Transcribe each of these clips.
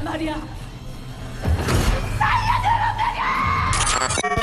क्या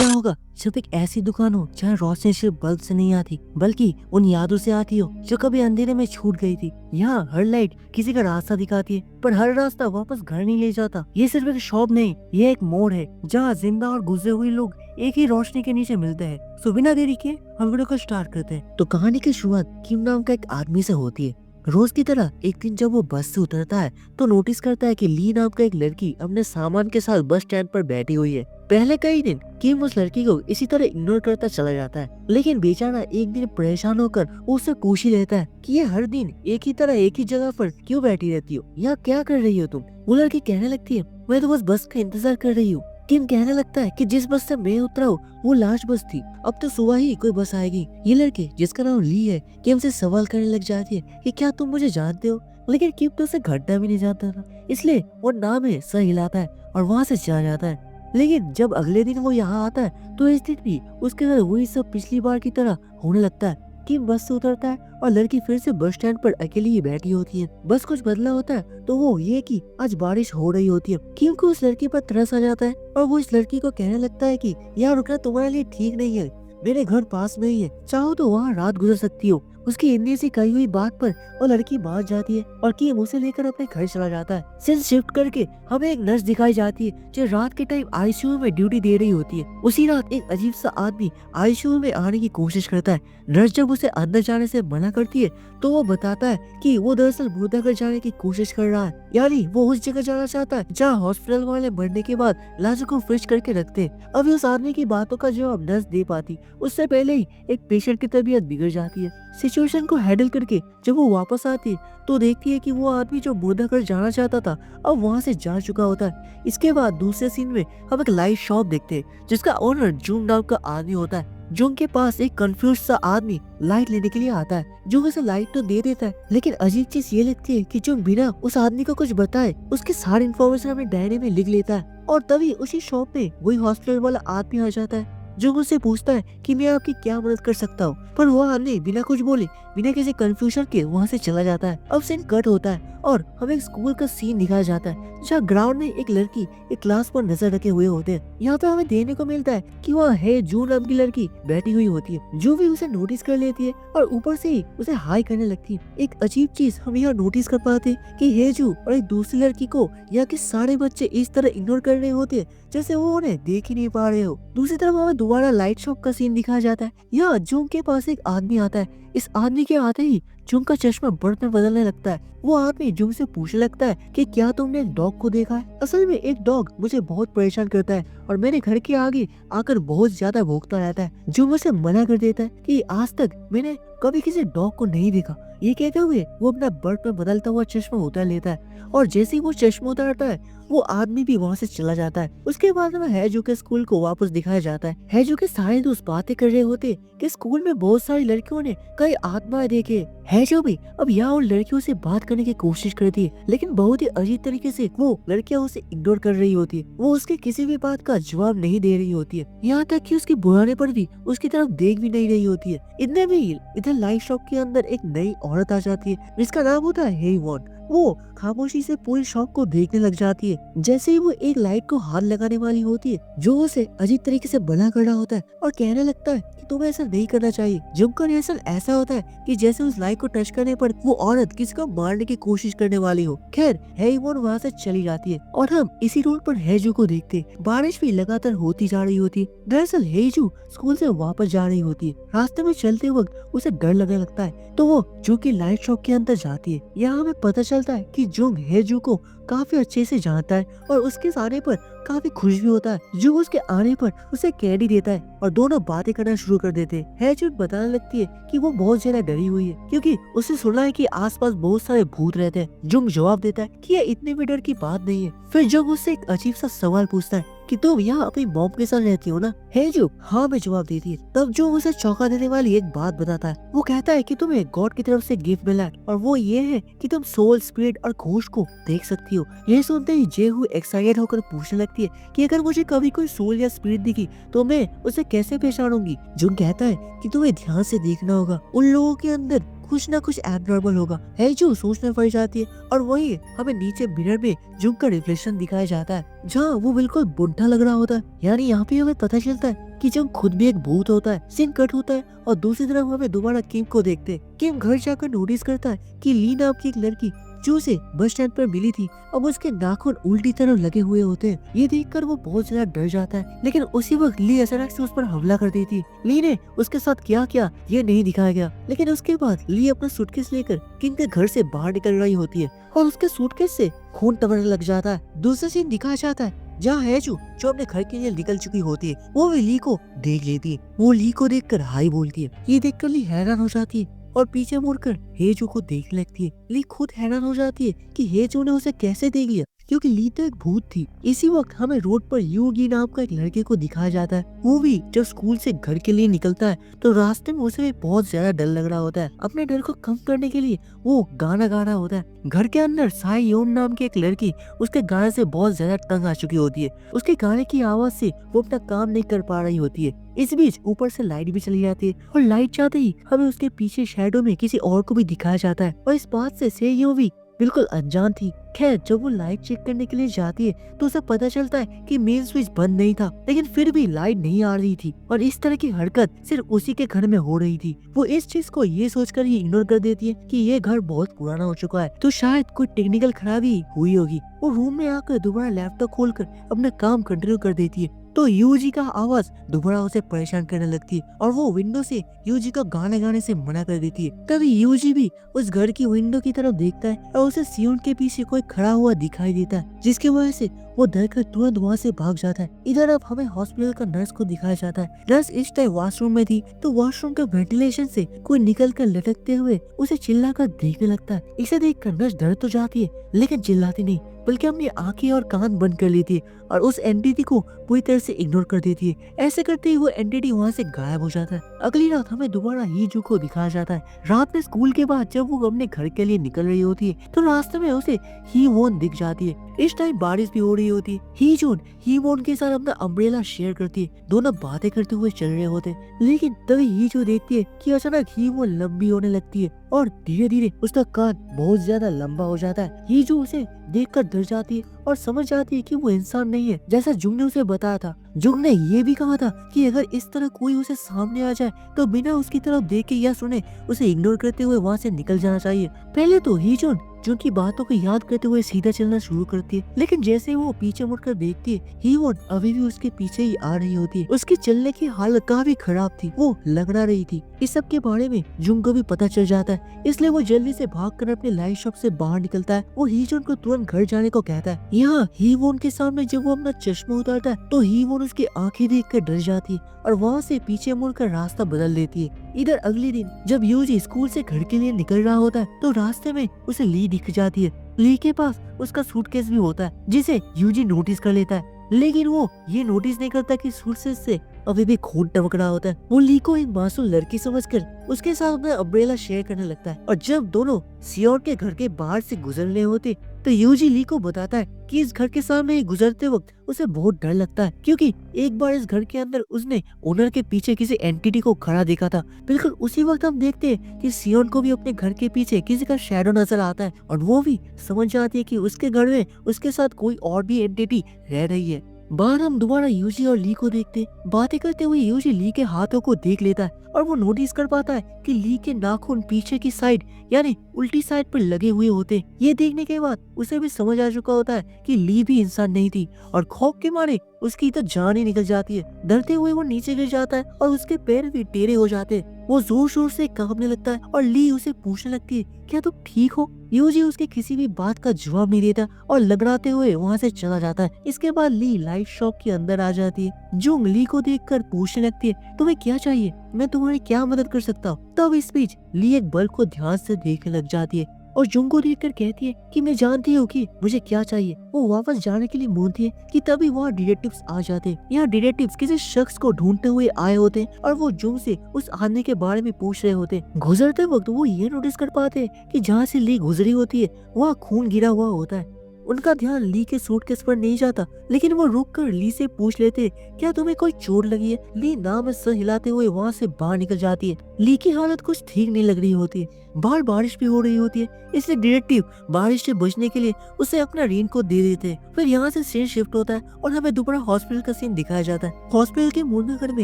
होगा जब एक ऐसी दुकान हो जहाँ रोशनी सिर्फ बल्ब से नहीं आती बल्कि उन यादों से आती हो जो कभी अंधेरे में छूट गई थी। यहाँ हर लाइट किसी का रास्ता दिखाती है पर हर रास्ता वापस घर नहीं ले जाता। ये सिर्फ एक शॉप नहीं, ये एक मोड़ है जहाँ जिंदा और गुजरे हुए लोग एक ही रोशनी के नीचे मिलते हैं। सो बिना देरी के हम वीडियो को स्टार्ट करते हैं। तो कहानी की शुरुआत किम नाम का एक आदमी से होती है। रोज की तरह एक दिन जब वो बस से उतरता है तो नोटिस करता है कि ली नाम का एक लड़की अपने सामान के साथ बस स्टैंड पर बैठी हुई है। पहले कई दिन किम उस लड़की को इसी तरह इग्नोर करता चला जाता है, लेकिन बेचारा एक दिन परेशान होकर उससे पूछ ही लेता है कि ये हर दिन एक ही तरह एक ही जगह पर क्यों बैठी रहती हो, यहाँ क्या कर रही हो तुम। वो लड़की कहने लगती है मैं तो बस का इंतजार कर रही हूँ। किम कहने लगता है कि जिस बस से मैं उतरा हूँ वो लास्ट बस थी, अब तो सुबह ही कोई बस आएगी। ये लड़की जिसका नाम ली है किम से सवाल करने लग जाती है कि क्या तुम मुझे जानते हो, लेकिन किम तो उसे घटना भी नहीं जानता था, इसलिए वो नाम में सर हिलाता है और वहाँ से चला जाता है। लेकिन जब अगले दिन वो यहाँ आता है तो इस दिन भी उसके साथ वही सब पिछली बार की तरह होने लगता है। किम बस से उतरता है और लड़की फिर से बस स्टैंड पर अकेली ही बैठी होती है। बस कुछ बदला होता है तो वो ये कि आज बारिश हो रही होती है। किम को उस लड़की पर तरस आ जाता है और वो इस लड़की को कहने लगता है कि यार रुकना तुम्हारे लिए ठीक नहीं है, मेरे घर पास में ही है, चाहो तो वहाँ रात गुजर सकती हो। उसकी हिंदी से कही हुई बात पर वो लड़की मान जाती है और किम उसे लेकर अपने घर चला जाता है। सीन शिफ्ट करके हमें एक नर्स दिखाई जाती है जो रात के टाइम आईसीयू में ड्यूटी दे रही होती है। उसी रात एक अजीब सा आदमी आईसीयू में आने की कोशिश करता है। नर्स जब उसे अंदर जाने से मना करती है तो वो बताता है कि वो दरअसल मुर्दाघर जाने की कोशिश कर रहा है, यानी वो उस जगह जाना चाहता है जहाँ हॉस्पिटल वाले मरने के बाद लाशों को फ्रिज करके रखते हैं। अभी उस आदमी की बातों का जवाब नर्स दे पाती उससे पहले ही एक पेशेंट की तबीयत बिगड़ जाती है। सिचुएशन को हैंडल करके जब वो वापस आती है तो देखती है कि वो आदमी जो मुर्दाघर जाना चाहता था अब वहाँ से जा चुका होता है। इसके बाद दूसरे सीन में हम एक लाइट शॉप देखते हैं जिसका ओनर जुंग नाम का आदमी होता है। जुंग के पास एक कंफ्यूज सा आदमी लाइट लेने के लिए आता है। जुंग उसे लाइट तो दे देता है, लेकिन अजीब चीज ये लगती है कि जुंग बिना उस आदमी को कुछ बताए उसकी सारी इन्फॉर्मेशन अपने डायरी में लिख लेता है। और तभी उसी शॉप में वही हॉस्पिटल वाला आदमी आ जाता है जो मुझसे पूछता है कि मैं आपकी क्या मदद कर सकता हूँ, पर वो आदमी बिना कुछ बोले बिना किसी कंफ्यूजन के वहाँ से चला जाता है। अब सीन कट होता है और हमें एक स्कूल का सीन दिखाया जाता है जहाँ ग्राउंड में एक लड़की एक क्लास पर नजर रखे हुए होते हैं। यहाँ पे हमें देखने को मिलता है कि वह है जू नाम की लड़की बैठी हुई होती है जो भी उसे नोटिस कर लेती है और ऊपर से ही उसे हाई करने लगती है। एक अजीब चीज हम यहाँ नोटिस कर पाते हैं कि हेजू और एक दूसरी लड़की को यहाँ के सारे बच्चे इस तरह इग्नोर कर रहे होते हैं जैसे वो उन्हें देख ही नहीं पा रहे हो। दूसरी तरफ हमें दोबारा लाइट शॉप का सीन दिखाया जाता है। यहाँ जुंग के पास एक आदमी आता है। इस आदमी के आते ही जुंग का चश्मा बर्फ में बदलने लगता है। वो आदमी जुंग से पूछने लगता है कि क्या तुमने एक डॉग को देखा है। असल में एक डॉग मुझे बहुत परेशान करता है और मेरे घर के आगे आकर बहुत ज्यादा भौंकता रहता है। जुंग उसे मना कर देता है कि आज तक मैंने कभी किसी डॉग को नहीं देखा। ये कहते हुए वो अपना बर्फ में बदलता हुआ चश्मा उतार लेता है और जैसे ही वो चश्मा उतारता है वो आदमी भी वहाँ से चला जाता है। उसके बाद में हैजू के स्कूल को वापस दिखाया जाता है। हैजू के सारे दोस्त बातें कर रहे होते कि स्कूल में बहुत सारी लड़कियों ने कई आत्माएं देखे। हैजू भी अब यहाँ उन लड़कियों से बात करने की कोशिश करती है, लेकिन बहुत ही अजीब तरीके से वो लड़कियां उसे इग्नोर कर रही होती है। वो उसके किसी भी बात का जवाब नहीं दे रही होती है, यहाँ तक कि उसके बुलाने पर भी उसकी तरफ देख भी नहीं रही होती है। इतने में इधर लाइट शॉप के अंदर एक नई औरत आ जाती है जिसका नाम होता है हेवॉन। वो खामोशी से पूरी शॉप को देखने लग जाती है। जैसे ही वो एक लाइट को हाथ लगाने वाली होती है जो उसे अजीब तरीके से मना कर रहा होता है और कहने लगता है कि तुम्हें ऐसा नहीं करना चाहिए। जुंग का रिएक्शन ऐसा होता है कि जैसे उस लाइट को टच करने पर वो औरत किसी को मारने की कोशिश करने वाली हो। खैर हेइवॉन वहाँ से चली जाती है और हम इसी रोड पर हेजू को देखते। बारिश भी लगातार होती जा रही होती है। दरअसल हेजू स्कूल से वापस जा रही होती है। रास्ते में चलते वक्त उसे डर लगने लगता है तो वो जुंग की लाइट शॉप के अंदर जाती है। यहाँ हमें पता चलता है कि जुंग हेजू को काफी अच्छे से जानता है और उसके आने पर काफी खुश भी होता है। जुंग उसके आने पर उसे कैंडी देता है और दोनों बातें करना शुरू कर देते हैं। हेजू बताने लगती है कि वो बहुत ज्यादा डरी हुई है क्योंकि उसे सुना है कि आसपास बहुत सारे भूत रहते हैं। जुंग जवाब देता है कि ये इतने भी डर की बात नहीं है। फिर जुंग उससे एक अजीब सा सवाल पूछता है कि तुम यहाँ अपनी मॉम के साथ रहती हो ना। हेजू हाँ में जवाब देती है। तब जो उसे चौंका देने वाली एक बात बताता है। वो कहता है कि तुम्हें गॉड की तरफ से गिफ्ट मिला है और वो ये है कि तुम सोल, स्पिरिट और घोष को देख सकती हो। ये सुनते ही जेहू एक्साइटेड होकर पूछने लगती है कि अगर मुझे कभी कोई सोल या स्पिरिट दिखी तो मैं उसे कैसे पहचानूंगी। जुंग कहता है कि तुम्हें ध्यान से देखना होगा, उन लोगों के अंदर कुछ ना कुछ एबनॉर्मल होगा। है जो सोचने पड़ जाती है और वही हमें नीचे मिरर में जुंग का रिफ्लेक्शन दिखाया जाता है जहाँ वो बिल्कुल बुढ़ा लग रहा होता है। यानी यहाँ पे हमें पता चलता है कि जब खुद भी एक भूत होता है, सीन कट होता है और दूसरी तरफ हमें दोबारा किम को देखते हैं। किम घर जाकर नोटिस करता है कि ली नाम की एक लड़की जो उसे बस स्टैंड पर मिली थी, अब उसके नाखून उल्टी तरफ लगे हुए होते हैं। ये देखकर वो बहुत ज्यादा डर जाता है, लेकिन उसी वक्त ली अचानक से उस पर हमला कर देती है। ली ने उसके साथ क्या किया ये नहीं दिखाया गया, लेकिन उसके बाद ली अपना सूटकेस लेकर किम के घर से बाहर निकल रही होती है और उसके सूटकेस से खून टपकने लग जाता है। दूसरा सीन दिखाया जाता है जहाँ हैजू जो अपने घर के लिए निकल चुकी होती है, वो भी ली को देख लेती है। वो ली को देखकर हाई बोलती है। ये देखकर ली हैरान हो जाती है और पीछे मुड़कर हेजू को देखने लगती है। ली खुद हैरान हो जाती है कि हेजू ने उसे कैसे देख लिया, क्योंकि ली तो एक भूत थी। इसी वक्त हमें रोड पर यूगी नाम का एक लड़के को दिखाया जाता है। वो भी जब स्कूल से घर के लिए निकलता है तो रास्ते में उसे भी बहुत ज्यादा डर लग रहा होता है। अपने डर को कम करने के लिए वो गाना गा रहा होता है। घर के अंदर साई योन नाम की एक लड़की उसके गाने से बहुत ज्यादा तंग आ चुकी होती है। उसके गाने की आवाज से वो अपना काम नहीं कर पा रही होती है। इस बीच ऊपर से लाइट भी चली जाती है और लाइट जाते ही हमें उसके पीछे शैडो में किसी और को भी दिखाया जाता है और इस बात से सेयो भी बिल्कुल अनजान थी। खैर जब वो लाइट चेक करने के लिए जाती है तो उसे पता चलता है कि मेन स्विच बंद नहीं था, लेकिन फिर भी लाइट नहीं आ रही थी और इस तरह की हरकत सिर्फ उसी के घर में हो रही थी। वो इस चीज को ये सोचकर ही इग्नोर कर देती है कि ये घर बहुत पुराना हो चुका है तो शायद कोई टेक्निकल खराबी हुई होगी। वो रूम में आकर दोबारा लैपटॉप खोलकर अपना काम कंटिन्यू कर देती है तो यूजी का आवाज दोबारा उसे परेशान करने लगती है और वो विंडो से यूजी का गाने गाने से मना कर देती है। तभी यूजी भी उस घर की विंडो की तरफ देखता है और उसे सियोन के पीछे कोई खड़ा हुआ दिखाई देता है, जिसकी वजह से वो डर कर तुरंत वहाँ से भाग जाता है। इधर अब हमें हॉस्पिटल का नर्स को दिखाया जाता है। नर्स इस टाइम वॉशरूम में थी तो वॉशरूम के वेंटिलेशन से कोई निकल कर लटकते हुए उसे चिल्लाकर देखने लगता है। इसे देखकर नर्स डर तो जाती है लेकिन चिल्लाती नहीं, बल्कि अपनी आंखें और कान बंद कर लेती है और उस एंटिटी को पूरी तरह से इग्नोर कर देती है। ऐसे करते ही वो एंटिटी वहाँ से गायब हो जाता है। अगली रात हमें दोबारा हीजू को दिखाया जाता है। रात में स्कूल के बाद जब वो अपने घर के लिए निकल रही होती है तो रास्ते में उसे ही वोन दिख जाती है। इस टाइम बारिश भी हो रही होती है। हीजून ही वोन के साथ अपना अम्ब्रेला शेयर करती है। दोनों बातें करते हुए चल रहे होते हैं, लेकिन तभी हीजू देखती है कि अचानक ही वोन लंबी होने लगती है और धीरे धीरे उसका कान बहुत ज्यादा लंबा हो जाता है। हीजू उसे देखकर डर जाती है और समझ जाती है कि वो इंसान नहीं है जैसा जुंग ने उसे बताया था। जुंग ने ये भी कहा था कि अगर इस तरह कोई उसे सामने आ जाए तो बिना उसकी तरफ देखे या सुने उसे इग्नोर करते हुए वहाँ से निकल जाना चाहिए। पहले तो हीजून जुंग की बातों को याद करते हुए सीधा चलना शुरू करती है, लेकिन जैसे वो पीछे मुड़कर देखती है हीवोन अभी भी उसके पीछे ही आ रही होती है। उसकी चलने की हालत काफी खराब थी, वो लंगड़ा रही थी। इस सब के बारे में जुंग को भी पता चल जाता है, इसलिए वो जल्दी से भागकर अपने लाइट शॉप से बाहर निकलता है। वो हीजोन को तुरंत घर जाने को कहता है। यहाँ हीवोन के सामने जब वो अपना चश्मा उतारता है तो हीवोन उसकी आंखें देखकर डर जाती है और वहाँ से पीछे मुड़कर रास्ता बदल देती है। इधर अगले दिन जब यूजी स्कूल से घर के लिए निकल रहा होता है तो रास्ते में उसे ली दिख जाती है। ली के पास उसका सूटकेस भी होता है जिसे यूजी नोटिस कर लेता है, लेकिन वो ये नोटिस नहीं करता कि सूटकेस से अभी भी खून टपक रहा होता है। वो ली को एक मासूम लड़की समझकर उसके साथ अपना अम्ब्रेला शेयर करने लगता है और जब दोनों सियोन के घर के बाहर से गुजर रहे होते तो यूजी ली को बताता है कि इस घर के सामने ही गुजरते वक्त उसे बहुत डर लगता है, क्योंकि एक बार इस घर के अंदर उसने ओनर के पीछे किसी एंटिटी को खड़ा देखा था। बिल्कुल उसी वक्त हम देखते हैं कि सियोन को भी अपने घर के पीछे किसी का शैडो नजर आता है और वो भी समझ जाती है कि उसके घर में उसके साथ कोई और भी एंटिटी रह रही है। बाहर हम दोबारा यूजी और ली को देखते। बातें करते हुए यूजी ली के हाथों को देख लेता है और वो नोटिस कर पाता है कि ली के नाखून पीछे की साइड यानी उल्टी साइड पर लगे हुए होते। ये देखने के बाद उसे भी समझ आ चुका होता है कि ली भी इंसान नहीं थी और खौफ के मारे उसकी तो जान ही निकल जाती है। डरते हुए वो नीचे गिर जाता है और उसके पैर भी टेढ़े हो जाते हैं। वो जोर शोर से कांपने लगता है और ली उसे पूछने लगती है, क्या तुम ठीक हो? यूजी उसके किसी भी बात का जवाब नहीं देता और लगड़ाते हुए वहाँ से चला जाता है। इसके बाद ली लाइट शॉप के अंदर आ जाती है। जुंग ली को देखकर पूछने लगती है, तुम्हें क्या चाहिए? मैं तुम्हारी क्या मदद कर सकता हूँ? तब इस बीच ली एक बल्ब को ध्यान से देखने लग जाती है और जुंग को देखकर कहती है कि मैं जानती हूँ कि मुझे क्या चाहिए। वो वापस जाने के लिए बोलती है कि तभी वहाँ डिटेक्टिव्स आ जाते हैं। यहाँ डिटेक्टिव्स किसी शख्स को ढूंढते हुए आए होते हैं और वो जुंग से उस आदमी के बारे में पूछ रहे होते हैं। गुजरते वक्त वो ये नोटिस कर पाते हैं कि जहाँ से ली गुजरी होती है वहाँ खून गिरा हुआ होता है। उनका ध्यान ली के सूटकेस पर नहीं जाता, लेकिन वो रुक कर ली से पूछ लेते, क्या तुम्हें कोई चोट लगी है? ली ना में सर हिलाते हुए वहाँ से बाहर निकल जाती है। ली की हालत कुछ ठीक नहीं लग रही होती है। बाहर बारिश भी हो रही होती है, इसलिए डिटेक्टिव बारिश से बचने के लिए उसे अपना रेनकोट दे देते हैं। फिर यहाँ से सीन शिफ्ट होता है और हमें दोबारा हॉस्पिटल का सीन दिखाया जाता है। हॉस्पिटल के मुर्गा घर में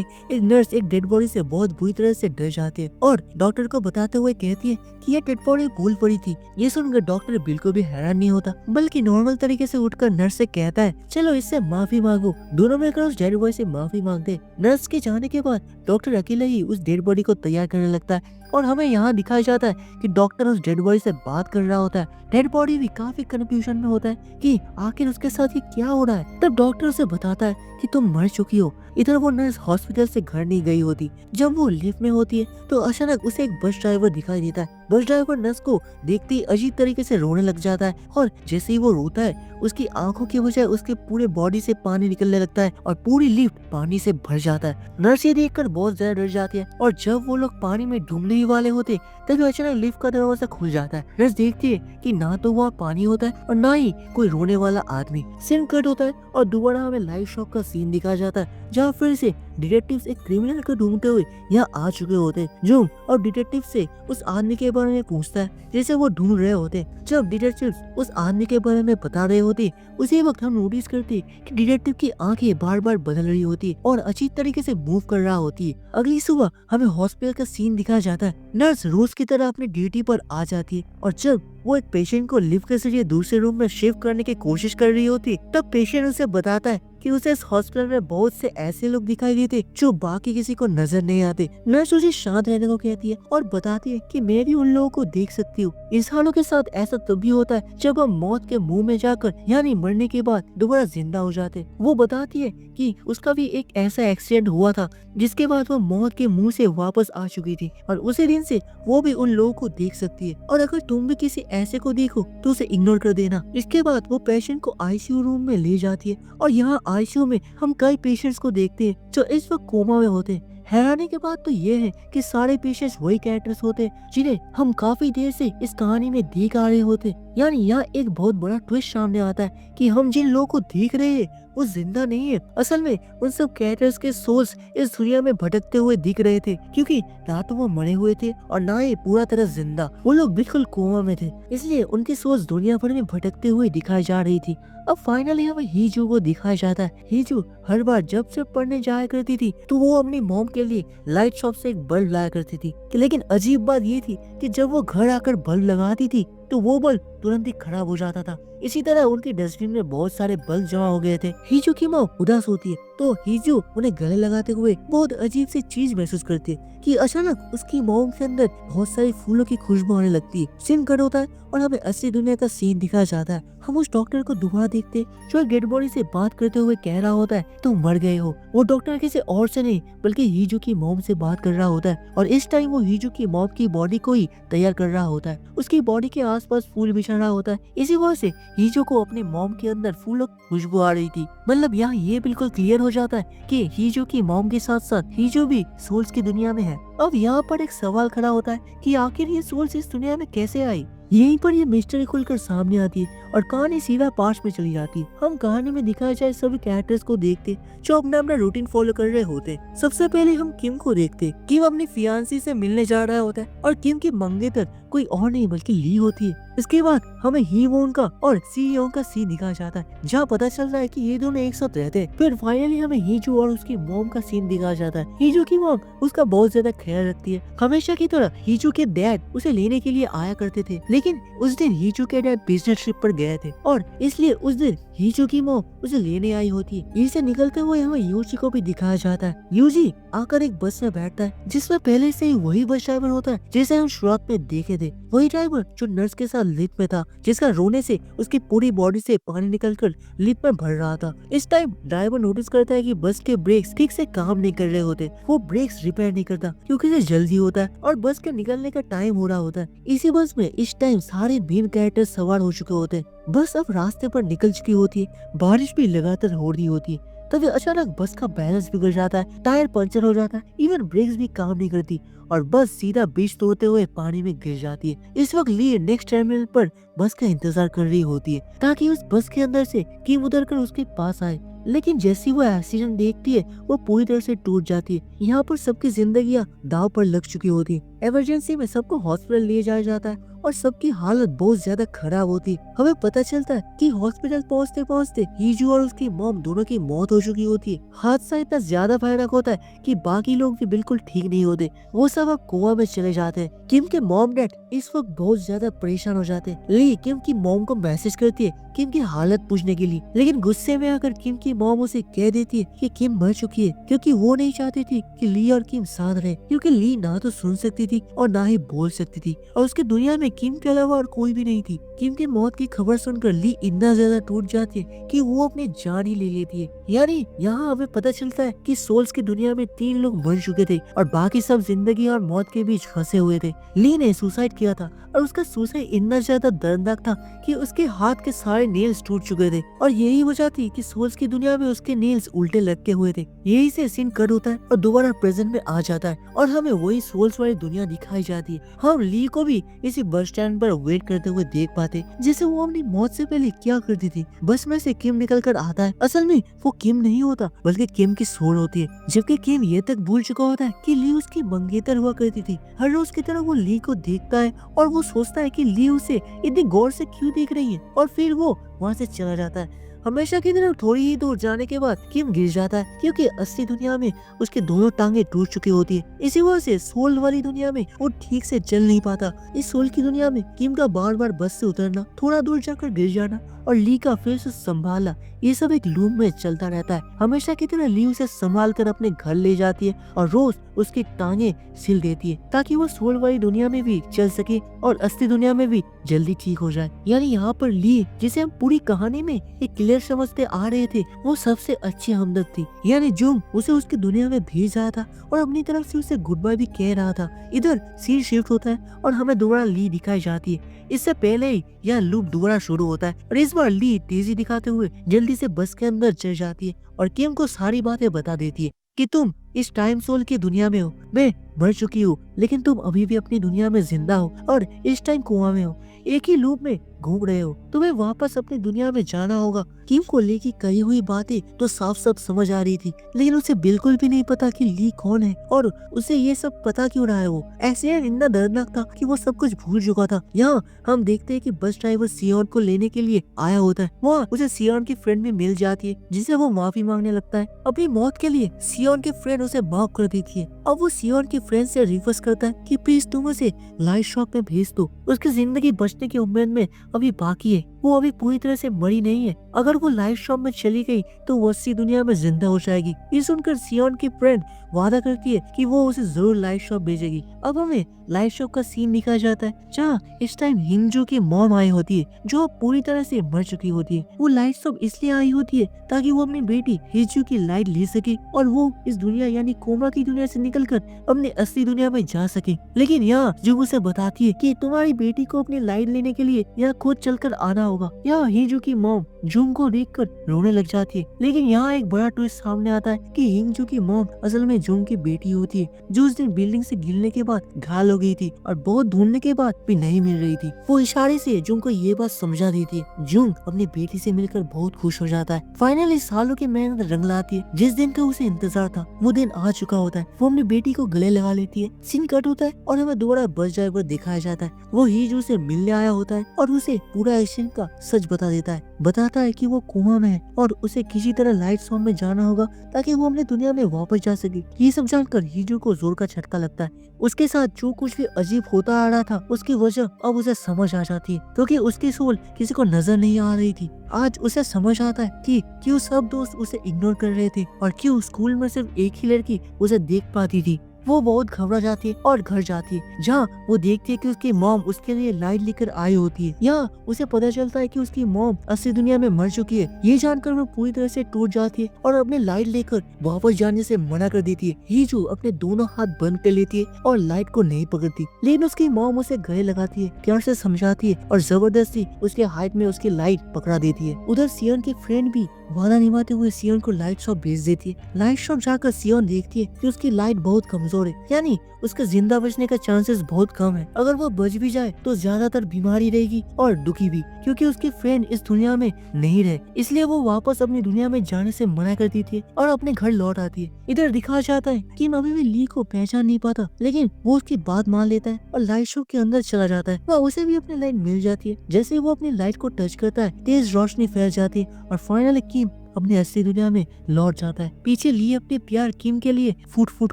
एक नर्स एक डेड बॉडी से बहुत बुरी तरह से डर जाती है और डॉक्टर को बताते हुए कहती है कि यह डेड बॉडी भूल पड़ी थी। ये सुनकर डॉक्टर बिल्कुल भी हैरान नहीं होता, बल्कि नॉर्मल तरीके से उठकर नर्स से कहता है, चलो इससे माफी मांगो। दोनों मिलकर उस डेड बॉडी से माफी मांगते। नर्स के जाने के बाद डॉक्टर अकेले ही उस डेड बॉडी को तैयार करने लगता है और हमें यहाँ दिखाया जाता है कि डॉक्टर उस डेड बॉडी से बात कर रहा होता है। डेड बॉडी भी काफी कंफ्यूजन में होता है कि आखिर उसके साथ ये क्या हो रहा है। तब डॉक्टर उसे बताता है कि तुम मर चुकी हो। इधर वो नर्स हॉस्पिटल से घर नहीं गई होती। जब वो लिफ्ट में होती है तो अचानक उसे एक बस ड्राइवर दिखाई देता है। बस ड्राइवर नर्स को देखते ही अजीब तरीके से रोने लग जाता है और जैसे ही वो रोता है उसकी आंखों की बजाय उसके पूरे बॉडी से पानी निकलने लगता है और पूरी लिफ्ट पानी से भर जाता है। नर्स ये देखकर बहुत ज्यादा डर जाती है और जब वो लोग पानी में डूबने ही वाले होते तभी अचानक लिफ्ट का दरवाजा खुल जाता है। नर्स देखती है कि ना तो वहाँ पानी होता है और ना ही कोई रोने वाला आदमी। सीन कट होता है और दोबारा हमें लाइव शॉक का सीन दिखाया जाता है, जहाँ फिर से डिटेक्टिव्स एक क्रिमिनल को ढूंढते हुए यहाँ आ चुके होते। जो और डिटेक्टिव से उस आदमी के बारे में पूछता है जिसे वो ढूंढ रहे होते। जब डिटेक्टिव उस आदमी के बारे में बता रहे होते उसी वक्त हम नोटिस करते कि डिटेक्टिव की आंखें बार बार बदल रही होती और अजीब तरीके से मूव कर रहा होती है। अगली सुबह हमें हॉस्पिटल का सीन दिखाया जाता है। नर्स रोज की तरह अपनी ड्यूटी पर आ जाती है और जब वो एक पेशेंट को लिफ्ट के जरिए दूसरे रूम में शिफ्ट करने की कोशिश कर रही होती तब पेशेंट उसे बताता है कि उसे इस हॉस्पिटल में बहुत से ऐसे लोग दिखाई देते जो बाकी किसी को नजर नहीं आते। नर्स उसे शांत रहने को कहती है और बताती है कि मैं भी उन लोगों को देख सकती हूँ। इंसानों के साथ ऐसा तभी होता है जब हम मौत के मुंह में जाकर यानी मरने के बाद दोबारा जिंदा हो जाते। वो बताती है कि उसका भी एक ऐसा एक्सीडेंट हुआ था जिसके बाद वो मौत के मुंह से वापस आ चुकी थी और उसी दिन से वो भी उन लोगों को देख सकती है और अगर तुम भी किसी ऐसे को देखो तो उसे इग्नोर कर देना। इसके बाद वो पेशेंट को आईसीयू रूम में ले जाती है और यहाँ आईसीयू में हम कई पेशेंट्स को देखते हैं जो इस वक्त कोमा में होते हैं। हैरानी के बात तो ये है कि सारे पेशेंट्स वही कैरेक्टर्स होते जिन्हें हम काफी देर से इस कहानी में देख आ रहे होते। यानी यहाँ एक बहुत बड़ा ट्विस्ट सामने आता है कि हम जिन लोगों को देख रहे हैं वो जिंदा नहीं है। असल में उन सब कैरेक्टर्स के सोल्स इस दुनिया में भटकते हुए दिख रहे थे, क्योंकि ना तो वो मरे हुए थे और ना ही पूरा तरह जिंदा। वो लोग बिल्कुल कोमा में थे, इसलिए उनकी सोच दुनिया भर में भटकते हुए दिखाई जा रही थी। अब फाइनली हमें हीजू को दिखाया जाता है। हीजू हर बार जब से पढ़ने जाया करती थी तो वो अपनी मॉम के लिए लाइट शॉप से एक बल्ब लाया करती थी, लेकिन अजीब बात ये थी कि जब वो घर आकर बल्ब लगाती थी तो वो बल्ब तुरंत ही खराब हो जाता था। इसी तरह उनके डस्टबिन में बहुत सारे बल्ब जमा हो गए थे। हीजू की माँ उदास होती है तो हीजू उन्हें गले लगाते हुए बहुत अजीब सी चीज महसूस करती है कि अचानक उसकी मॉम के अंदर बहुत सारी फूलों की खुशबू आने लगती है। सीन कट होता है और हमें असली दुनिया का सीन दिखाया जाता है। हम उस डॉक्टर को दोबारा देखते जो डेड बॉडी से बात करते हुए कह रहा होता है तुम मर गए हो। वो डॉक्टर किसी और से नहीं बल्कि हीजू की मॉम से बात कर रहा होता है और इस टाइम वो हीजू की मॉम की बॉडी को ही तैयार कर रहा होता है। उसकी बॉडी के आसपास फूल बिछा रहा होता है। इसी वजह से हीजू को अपने मॉम के अंदर फूलों की खुशबू आ रही थी। मतलब यहाँ ये बिल्कुल क्लियर हो जाता है कि हीजू की मॉम के साथ साथ हीजू भी सोल्स की दुनिया में है। अब यहाँ पर एक सवाल खड़ा होता है कि आखिर ये सोल्स इस दुनिया में कैसे आई। यहीं पर ये मिस्ट्री खुलकर सामने आती है और कहानी सीधा पास्ट में चली जाती है। हम कहानी में दिखाए जाए सभी कैरेक्टर्स को देखते जो अपना अपना रूटीन फॉलो कर रहे होते। सबसे पहले हम किम को देखते। किम अपनी फियांसी से मिलने जा रहा होता है और किम की मंगेतर कोई और नहीं बल्कि ली होती है। इसके बाद हमें ही वोन का और सी योंग का सीन दिखाया जाता है जहाँ पता चल रहा है कि ये दोनों एक साथ रहते हैं। फिर फाइनली हमें हीजू और उसकी मॉम का सीन दिखाया जाता है। हीजू की मॉम उसका बहुत ज्यादा ख्याल रखती है। हमेशा की तरह हीजू के डैड उसे लेने के लिए आया करते थे, लेकिन उस दिन हीजू के डैड बिजनेस ट्रिप पर गए थे और इसलिए उस दिन हीजू की मॉम उसे लेने आई होती है। यहीं से निकलते हुए हमें यूजी को भी दिखाया जाता है। यूजी आकर एक बस में बैठता है जिसमें पहले से ही वही बस ड्राइवर होता है जिसे हम शुरुआत में देखे थे। वही ड्राइवर जो नर्स के साथ लिफ्ट में था, जिसका रोने से उसकी पूरी बॉडी से पानी निकलकर लिफ्ट में भर रहा था। इस टाइम ड्राइवर नोटिस करता है कि बस के ब्रेक्स ठीक से काम नहीं कर रहे होते। वो ब्रेक्स रिपेयर नहीं करता क्योंकि इसे जल्दी होता है और बस के निकलने का टाइम हो रहा होता है। इसी बस में इस टाइम सारे मेन कैरेक्टर सवार हो चुके होते हैं। बस अब रास्ते पर निकल चुकी होती है। बारिश भी लगातार हो रही होती है। तभी अचानक बस का बैलेंस बिगड़ जाता है, टायर पंचर हो जाता है, इवन ब्रेक्स भी काम नहीं करती और बस सीधा बीच तोड़ते हुए पानी में गिर जाती है। इस वक्त ली नेक्स्ट टर्मिनल पर बस का इंतजार कर रही होती है ताकि उस बस के अंदर से किम उतर कर उसके पास आए, लेकिन जैसी वो एक्सीडेंट देखती है वो पूरी तरह से टूट जाती है। यहाँ पर सबकी जिंदगियां दाव पर लग चुकी होती है। इमरजेंसी में सबको हॉस्पिटल ले जाया जाता है और सबकी हालत बहुत ज्यादा खराब होती है। हमें पता चलता है कि हॉस्पिटल पहुंचते पहुंचते हीजू और उसकी मॉम दोनों की मौत हो चुकी होती है। हादसा इतना ज्यादा भयानक होता है कि बाकी लोग भी बिल्कुल ठीक नहीं होते, वो सब अब कोमा में चले जाते हैं। किम के मॉम डैड इस वक्त बहुत ज्यादा परेशान हो जाते हैं। ली किम की मॉम को मैसेज करती है किम की हालत पूछने के लिए, लेकिन गुस्से में आकर किम की मॉम उसे कह देती है कि किम मर चुकी है, क्योंकि वो नहीं चाहती थी कि ली और किम साथ रहे, क्योंकि ली ना तो सुन सकती थी और ना ही बोल सकती थी और उसके दुनिया में किम के अलावा और कोई भी नहीं थी। किम की मौत की खबर सुनकर ली इतना ज्यादा टूट जाती है कि वो अपनी जान ही ले लेती है। यानी यहाँ हमें पता चलता है कि सोल्स की दुनिया में 3 लोग मर चुके थे और बाकी सब जिंदगी और मौत के बीच फंसे हुए थे। ली ने सुसाइड किया था और उसका सुसाइड इतना ज्यादा दर्दनाक था कि उसके हाथ के सारे नेल्स टूट चुके थे और यही वजह थी कि सोल्स की दुनिया में उसके नेल्स उल्टे लटके हुए थे। यही से सीन कट होता है और दोबारा प्रेजेंट में आ जाता है और हमें वही सोल्स वाली दुनिया दिखाई जाती है। हम ली को भी इसी बस स्टैंड पर वेट करते हुए देख पाते जैसे वो अपनी मौत से पहले क्या करती थी। बस में से किम निकल कर आता है। असल में वो किम नहीं होता बल्कि किम की सोल होती है, जबकि किम ये तक भूल चुका होता है कि ली उसकी मंगेतर हुआ करती थी। हर रोज की तरह वो ली को देखता है और वो सोचता है कि ली उसे इतनी गौर से क्यों देख रही है और फिर वो वहाँ से चला जाता है। हमेशा की तरह थोड़ी ही दूर जाने के बाद किम गिर जाता है क्योंकि असली दुनिया में उसके दोनों टांगे टूट चुकी होती है। इसी वजह से सोल वाली दुनिया में वो ठीक से चल नहीं पाता। इस सोल की दुनिया में किम का बार बार बस से उतरना, थोड़ा दूर जाकर गिर जाना और ली का फिर से संभालना, ये सब एक लूप में चलता रहता है। हमेशा की तरह ली उसे संभाल कर अपने घर ले जाती है और रोज उसकी टांगे सिल देती है ताकि वो सोल वाली दुनिया में भी चल सके और असली दुनिया में भी जल्दी ठीक हो जाए। यानी यहाँ पर ली, जिसे हम पूरी कहानी में एक क्लियर समझते आ रहे थे, वो सबसे अच्छी हमदर्द थी। यानी जुंग उसे उसकी दुनिया में भेज रहा था और अपनी तरफ से उसे गुड बाय भी कह रहा था। इधर सीन शिफ्ट होता है और हमें दोबारा ली दिखाई जाती है। इससे पहले ही यह लूप दोबारा शुरू होता है और इस बार ली तेजी दिखाते हुए जल्दी से बस के अंदर चढ़ जाती है और किम को सारी बातें बता देती है कि तुम इस टाइम सोल की दुनिया में हो, मैं मर चुकी हूँ, लेकिन तुम अभी भी अपनी दुनिया में जिंदा हो और इस टाइम कुआं में हो, एक ही लूप में घूम रहे हो, तुम्हें वापस अपनी दुनिया में जाना होगा। किम को ली की कही हुई बातें तो साफ साफ समझ आ रही थी, लेकिन उसे बिल्कुल भी नहीं पता कि ली कौन है और उसे ये सब पता क्यों रहा है। वो ऐसे इतना दर्दनाक था कि वो सब कुछ भूल चुका था। यहाँ हम देखते हैं कि बस ड्राइवर सियोन को लेने के लिए आया होता है। वहाँ उसे सियोन की फ्रेंड भी मिल जाती है जिसे वो माफी मांगने लगता है। अपनी मौत के लिए सियोन के फ्रेंड उसे माफ कर देती है। अब वो सियोन की फ्रेंड से रिक्वेस्ट करता है कि प्लीज तुम उसे लाइट शॉक में भेज दो, उसकी जिंदगी बचने की उम्मीद में अभी बाकी है, वो अभी पूरी तरह से मरी नहीं है। अगर वो लाइफ शॉप में चली गई तो वो असली दुनिया में जिंदा हो जाएगी। ये सुनकर सियोन की फ्रेंड वादा करती है कि वो उसे जरूर लाइफ शॉप भेजेगी। अब हमें लाइफ शॉप का सीन दिखाया जाता है जहाँ इस टाइम हिंजू की मॉम आई होती है जो पूरी तरह से मर चुकी होती है। वो लाइफ शॉप इसलिए आई होती है ताकि वो अपनी बेटी हिंजू की लाइट ले सके और वो इस दुनिया यानी कोमा की दुनिया से निकलकर अपने असली दुनिया में जा सके। लेकिन यहाँ जो उसे बताती है कि तुम्हारी बेटी को अपनी लाइट लेने के लिए यहाँ खुद चलकर आना होगा। यहाँ हिंजू की मॉम जुंग को देखकर रोने लग जाती है। लेकिन यहाँ एक बड़ा ट्विस्ट सामने आता है कि हिंजू की मॉम असल में जुंग की बेटी होती है जो उस दिन बिल्डिंग से गिरने के बाद घायल हो गई थी और बहुत ढूंढने के बाद भी नहीं मिल रही थी। वो इशारे से जुंग को ये बात समझा देती है। जुंग अपनी बेटी से मिलकर बहुत खुश हो जाता है। फाइनली सालों की मेहनत रंग लाती है। जिस दिन का उसे इंतजार था वो दिन आ चुका होता है। वो अपनी बेटी को गले लगा लेती है। सीन कट होता है और हमें दोबारा बस ड्राइवर दिखाया जाता है। वो हिंजू से मिलने आया होता है और उसे पूरा एक्सीडेंट का सच बता देता है। बताता है कि वो कोमा में है और उसे किसी तरह लाइट शॉप में जाना होगा ताकि वो अपनी दुनिया में वापस जा सके। ये सब जानकर हिंजू को जोर का झटका लगता है। उसके साथ जो कुछ भी अजीब होता आ रहा था उसकी वजह अब उसे समझ आ जाती है, क्योंकि उसकी सोल किसी को नजर नहीं आ रही थी। आज उसे समझ आता है कि क्यों सब दोस्त उसे इग्नोर कर रहे थे और क्यों स्कूल में सिर्फ एक ही लड़की उसे देख पाती थी। वो बहुत घबरा जाती है और घर जाती है, जहाँ वो देखती है कि उसकी मॉम उसके लिए लाइट लेकर आई होती है। यहाँ उसे पता चलता है कि उसकी मॉम असली दुनिया में मर चुकी है। ये जानकर वो पूरी तरह से टूट जाती है और अपने लाइट लेकर वापस जाने से मना कर देती है। हीजू अपने दोनों हाथ बंद कर लेती है और लाइट को नहीं पकड़ती, लेकिन उसकी मॉम उसे गले लगाती है, प्यार से समझाती है और जबरदस्ती उसके हाथ में उसकी लाइट पकड़ा देती है। उधर सियोन की फ्रेंड भी वादा निभाते हुए सियोन को लाइट शॉप भेज देती है। लाइट शॉप जाकर सियोन देखती है कि उसकी लाइट बहुत कमजोर है, यानी उसका जिंदा बचने का चांसेस बहुत कम है। अगर वो बच भी जाए तो ज्यादातर बीमारी रहेगी और दुखी भी, क्योंकि उसकी फ्रेंड इस दुनिया में नहीं रहे। इसलिए वो वापस अपनी दुनिया में जाने से मना करती थी और अपने घर लौट आती है। इधर दिखाया जाता है कि अभी भी ली को पहचान नहीं पाता, लेकिन वो उसकी बात मान लेता है और लाइट शॉप के अंदर चला जाता है। वह उसे भी अपनी लाइट मिल जाती है। जैसे ही वो अपनी लाइट को टच करता है, तेज रोशनी फैल जाती है और फाइनली किम अपनी असली दुनिया में लौट जाता है। पीछे ली अपने प्यार किम के लिए फूट फूट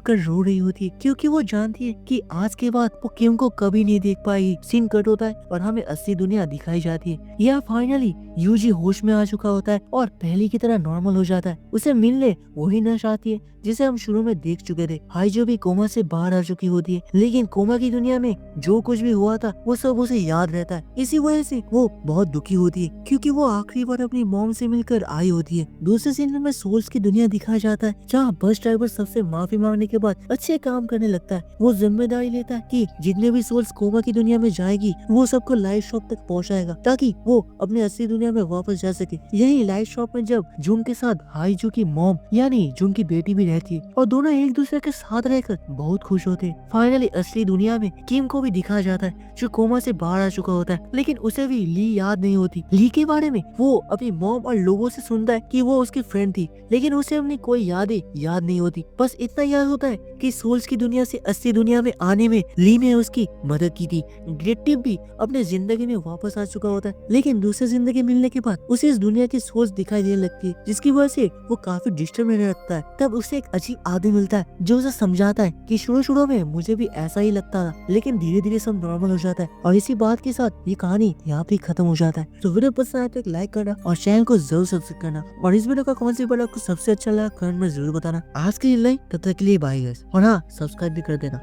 कर रो रही होती है, क्योंकि वो जानती है कि आज के बाद वो किम को कभी नहीं देख पाएगी। सीन कट होता है और हमें असली दुनिया दिखाई जाती है। यह फाइनली यूजी होश में आ चुका होता है और पहले की तरह नॉर्मल हो जाता है। उसे मिलने वही नर्स आती है जिसे हम शुरू में देख चुके थे। हाइजो भी कोमा से बाहर आ चुकी होती है, लेकिन कोमा की दुनिया में जो कुछ भी हुआ था वो सब उसे याद रहता है। इसी वजह से वो बहुत दुखी होती है, क्योंकि वो आखिरी बार अपनी मॉम से मिलकर आई होती है। दूसरे सीन में सोल्स की दुनिया दिखाया जाता है, जहाँ बस ड्राइवर सबसे माफी मांगने के बाद अच्छे काम करने लगता है। वो जिम्मेदारी लेता है कि जितने भी सोल्स कोमा की दुनिया में जाएगी वो सबको लाइट शॉप तक पहुँचाएगा, ताकि वो अपने असली दुनिया में वापस जा सके। यही लाइट शॉप में जब जुन के साथ हाइजो की मॉम यानी जुन की बेटी भी रहती है और दोनों एक दूसरे के साथ रहकर बहुत खुश होते हैं। फाइनली असली दुनिया में किम को भी दिखाया जाता है, जो कोमा से बाहर आ चुका होता है, लेकिन उसे भी ली याद नहीं होती। ली के बारे में वो अपनी मॉम और लोगों से सुनता है कि वो उसकी फ्रेंड थी, लेकिन उसे अपनी कोई यादें याद नहीं होती। बस इतना याद होता है कि सोल्स की दुनिया से असली दुनिया में आने में ली ने उसकी मदद की थी। डिटेक्टिव भी अपने जिंदगी में वापस आ चुका होता है, लेकिन दूसरी जिंदगी मिलने के बाद उसे इस दुनिया की सोच दिखाई देने लगती है, जिसकी वजह से वो काफी डिस्टर्ब रहने लगता है। तब उसे एक अजीब आदमी मिलता है जो उसे समझाता है कि शुरू में मुझे भी ऐसा ही लगता था, लेकिन धीरे धीरे सब नॉर्मल हो जाता है। और इसी बात के साथ ये कहानी यहाँ पे खत्म हो जाता है। तो वीडियो पसंद आए तो एक लाइक करना और चैनल को जरूर सब्सक्राइब करना, और इस वीडियो का कौन सी वीडियो आपको सबसे अच्छा लगा कमेंट में जरूर बताना। आज के लिए तब तक के लिए बाय गाइस, और हाँ सब्सक्राइब भी कर देना।